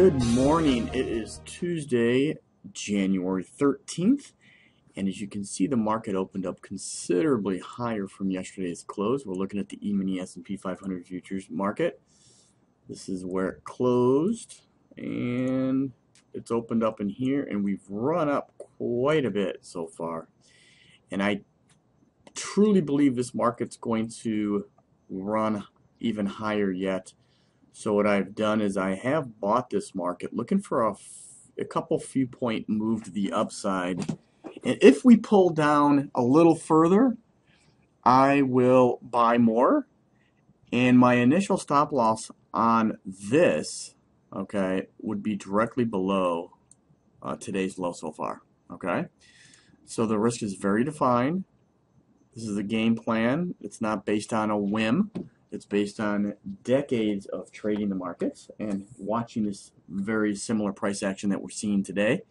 Good morning. It is Tuesday, January 13th, and as you can see, the market opened up considerably higher from yesterday's close. We're looking at the E-Mini S&P 500 futures market. This is where it closed, and it's opened up in here, and we've run up quite a bit so far. And I truly believe this market's going to run even higher yet. So what I've done is I have bought this market looking for a couple few point move to the upside. And if we pull down a little further, I will buy more. And my initial stop loss on this, okay, would be directly below today's low so far. Okay, so the risk is very defined. This is a game plan. It's not based on a whim. It's based on decades of trading the markets and watching this very similar price action that we're seeing today.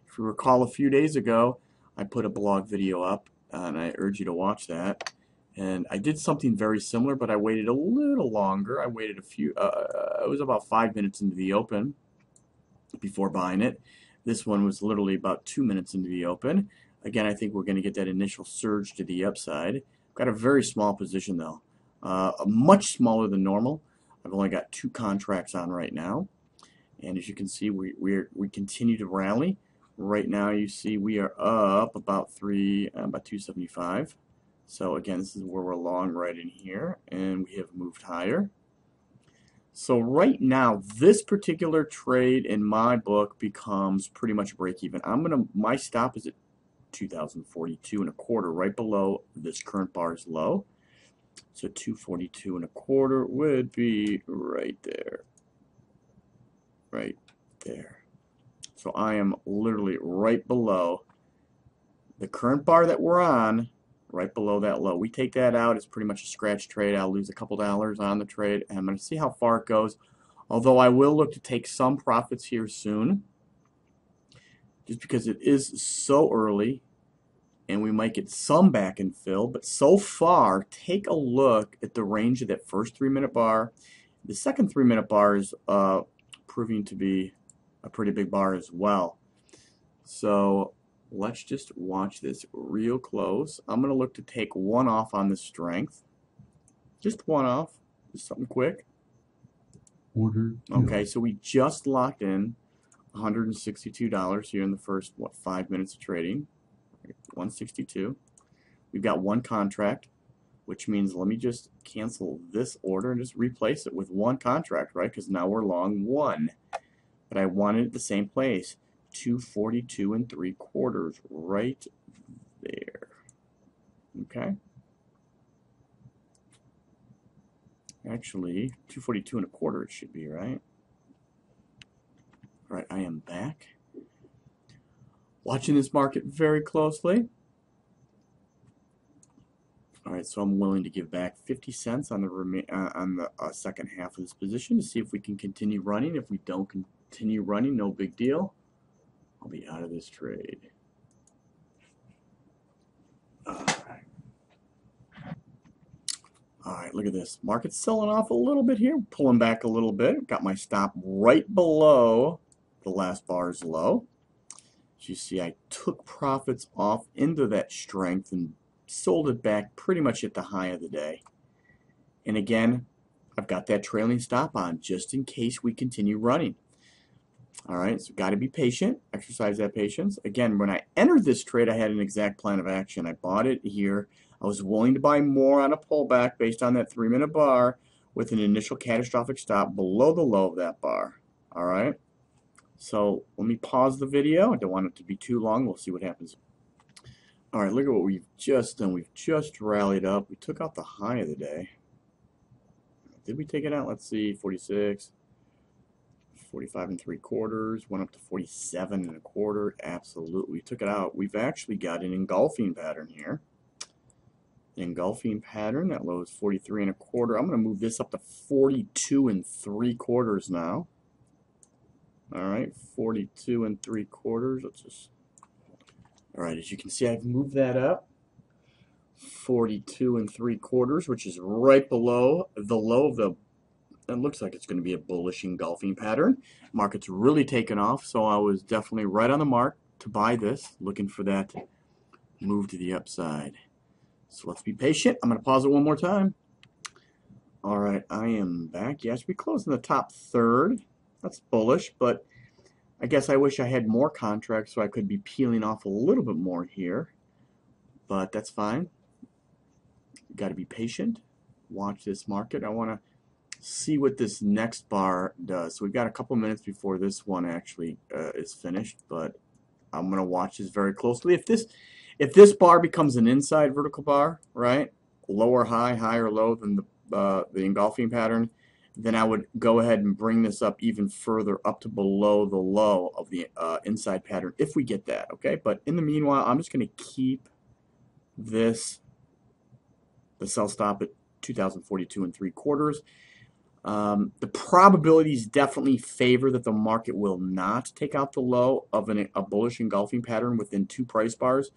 If you recall, a few days ago, I put a blog video up, and I urge you to watch that. And I did something very similar, but I waited a little longer. I waited it was about 5 minutes into the open before buying it. This one was literally about 2 minutes into the open. Again, I think we're going to get that initial surge to the upside. Got a very small position though. Much smaller than normal. I've only got 2 contracts on right now, and as you can see, we continue to rally. Right now, you see we are up about 275. So again, this is where we're long right in here, and we have moved higher. So right now, this particular trade in my book becomes pretty much break even. My stop is at 2,042 and a quarter, right below this current bar's low. So 242 and a quarter would be right there. Right there. So I am literally right below the current bar that we're on, right below that low. We take that out, it's pretty much a scratch trade. I'll lose a couple dollars on the trade, and I'm going to see how far it goes. Although I will look to take some profits here soon, just because it is so early. And we might get some back and fill, but so far, take a look at the range of that first 3-minute bar. The second 3-minute bar is proving to be a pretty big bar as well. So let's just watch this real close. I'm going to look to take one off on the strength. Just one off. Just something quick. Order. Okay, so we just locked in $162 here in the first, 5 minutes of trading. 162. We've got one contract, which means let me just cancel this order and just replace it with one contract, right? Because now we're long one. But I wanted it at the same place. 242 and 3/4 right there. Okay. Actually, 242 and a quarter it should be, right? All right, I am back. Watching this market very closely. All right, so I'm willing to give back 50 cents on the second half of this position to see if we can continue running. If we don't continue running, no big deal. I'll be out of this trade. All right, look at this. Market's selling off a little bit here, pulling back a little bit. Got my stop right below the last bar's low. As you see, I took profits off into that strength and sold it back pretty much at the high of the day. And again, I've got that trailing stop on just in case we continue running. All right, so got to be patient, exercise that patience. Again, when I entered this trade, I had an exact plan of action. I bought it here. I was willing to buy more on a pullback based on that 3-minute bar with an initial catastrophic stop below the low of that bar. All right. So let me pause the video. I don't want it to be too long. We'll see what happens. All right, look at what we've just done. We've just rallied up. We took out the high of the day. Did we take it out? Let's see, 46, 45 and 3/4, went up to 47 and a quarter. Absolutely, we took it out. We've actually got an engulfing pattern here. The engulfing pattern, that low is 43 and a quarter. I'm going to move this up to 42 and 3/4 now. All right, 42 and 3/4. Let's just. All right, as you can see, I've moved that up. 42 and 3/4, which is right below the low of the it looks like it's going to be a bullish engulfing pattern. Market's really taken off, so I was definitely right on the mark to buy this, looking for that move to the upside. So let's be patient. I'm going to pause it one more time. All right, I am back. Yes, we closed in the top third. That's bullish, but I guess I wish I had more contracts so I could be peeling off a little bit more here. But that's fine. Got to be patient. Watch this market. I want to see what this next bar does. So we've got a couple minutes before this one actually is finished, but I'm going to watch this very closely. If this bar becomes an inside vertical bar, right, lower high, higher low than the engulfing pattern, then I would go ahead and bring this up even further up to below the low of the inside pattern if we get that, okay? But in the meanwhile, I'm just going to keep the sell stop at 2042 3/4. The probabilities definitely favor that the market will not take out the low of a bullish engulfing pattern within 2 price bars.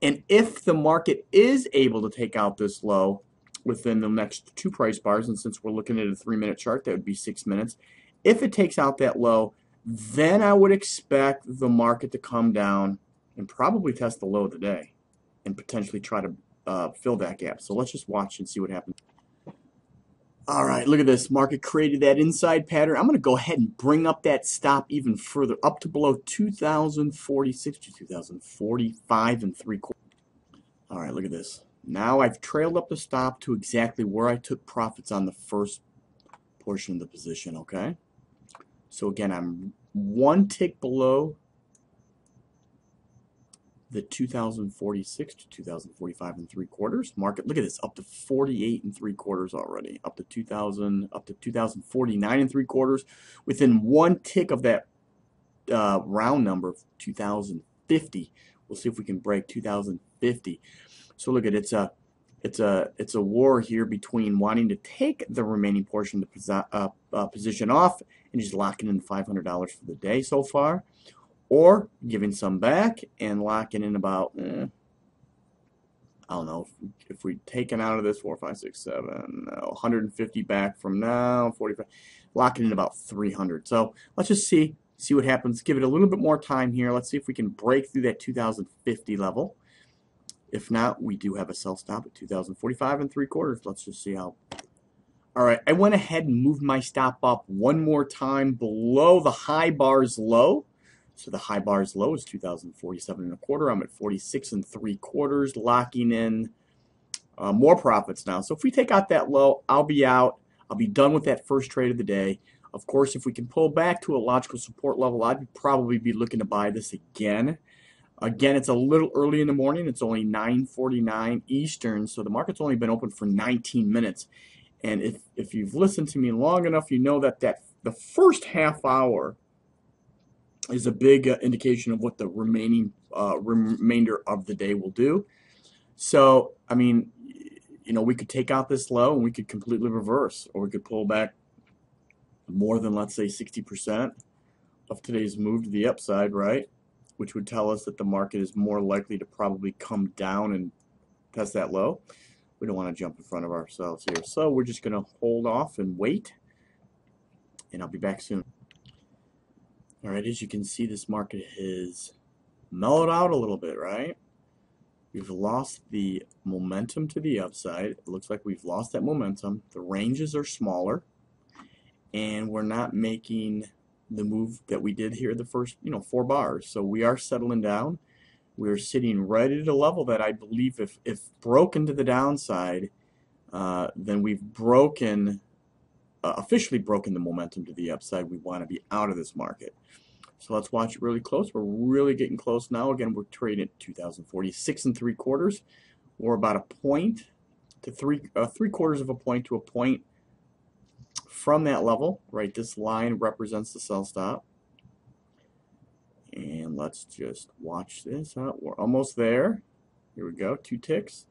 And if the market is able to take out this low within the next 2 price bars, and since we're looking at a 3-minute chart, that would be 6 minutes. If it takes out that low, then I would expect the market to come down and probably test the low of the day and potentially try to fill that gap. So let's just watch and see what happens. All right, look at this. Market created that inside pattern. I'm going to go ahead and bring up that stop even further, up to below 2046 to 2045 3/4. All right, look at this. Now I've trailed up the stop to exactly where I took profits on the first portion of the position, okay? So again, I'm 1 tick below the 2046 to 2045 3/4 market. Look at this, up to 48 3/4 already, up to 2049 3/4, within 1 tick of that round number of 2050. We'll see if we can break 2050. So look at it's a war here between wanting to take the remaining portion of the position off and just locking in $500 for the day so far, or giving some back and locking in about, I don't know, if we've taken out of this 4, 5, 6, 7, 150 back from now, 45, locking in about 300. So let's just see what happens. Give it a little bit more time here. Let's see if we can break through that 2050 level. If not, we do have a sell stop at 2045 3/4. Let's just see how. All right, I went ahead and moved my stop up one more time below the high bar's low. So the high bar's low is 2047 1/4. I'm at 46 3/4, locking in more profits now. So if we take out that low, I'll be out. I'll be done with that first trade of the day. Of course, if we can pull back to a logical support level, I'd probably be looking to buy this again. Again, it's a little early in the morning. It's only 9:49 Eastern, so the market's only been open for 19 minutes. And if you've listened to me long enough, you know that the first half hour is a big indication of what the remainder of the day will do. So, I mean, you know, we could take out this low and we could completely reverse, or we could pull back more than, let's say, 60% of today's move to the upside, right? Which would tell us that the market is more likely to probably come down and test that low. We don't want to jump in front of ourselves here. So we're just going to hold off and wait, and I'll be back soon. All right, as you can see, this market has mellowed out a little bit, right? We've lost the momentum to the upside. It looks like we've lost that momentum. The ranges are smaller, and we're not making the move that we did here the first 4 bars. So we are settling down. We're sitting right at a level that I believe if broken to the downside, then we've officially broken the momentum to the upside. We want to be out of this market. So let's watch it really close. We're really getting close now. Again, we're trading at 2046 3/4. We're about a point to 3/4 of a point to a point from that level, right? This line represents the sell stop. And let's just watch this out. We're almost there. Here we go, 2 ticks.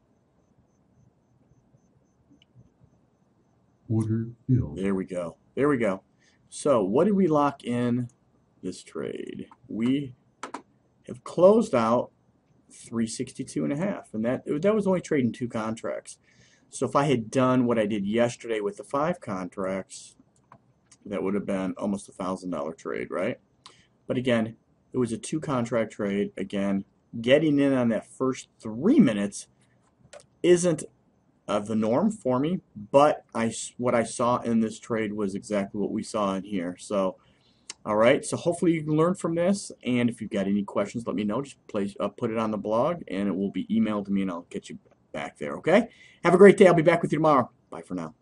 Order filled. There we go. There we go. So what did we lock in this trade? We have closed out 362.5, and that was only trading 2 contracts. So if I had done what I did yesterday with the 5 contracts, that would have been almost $1,000 trade, right? But again, it was a 2 contract trade. Again, getting in on that first 3 minutes isn't the norm for me, but what I saw in this trade was exactly what we saw in here. So, all right, so hopefully you can learn from this, and if you've got any questions, let me know. Just put it on the blog, and it will be emailed to me, and I'll get you back there, okay? Have a great day. I'll be back with you tomorrow. Bye for now.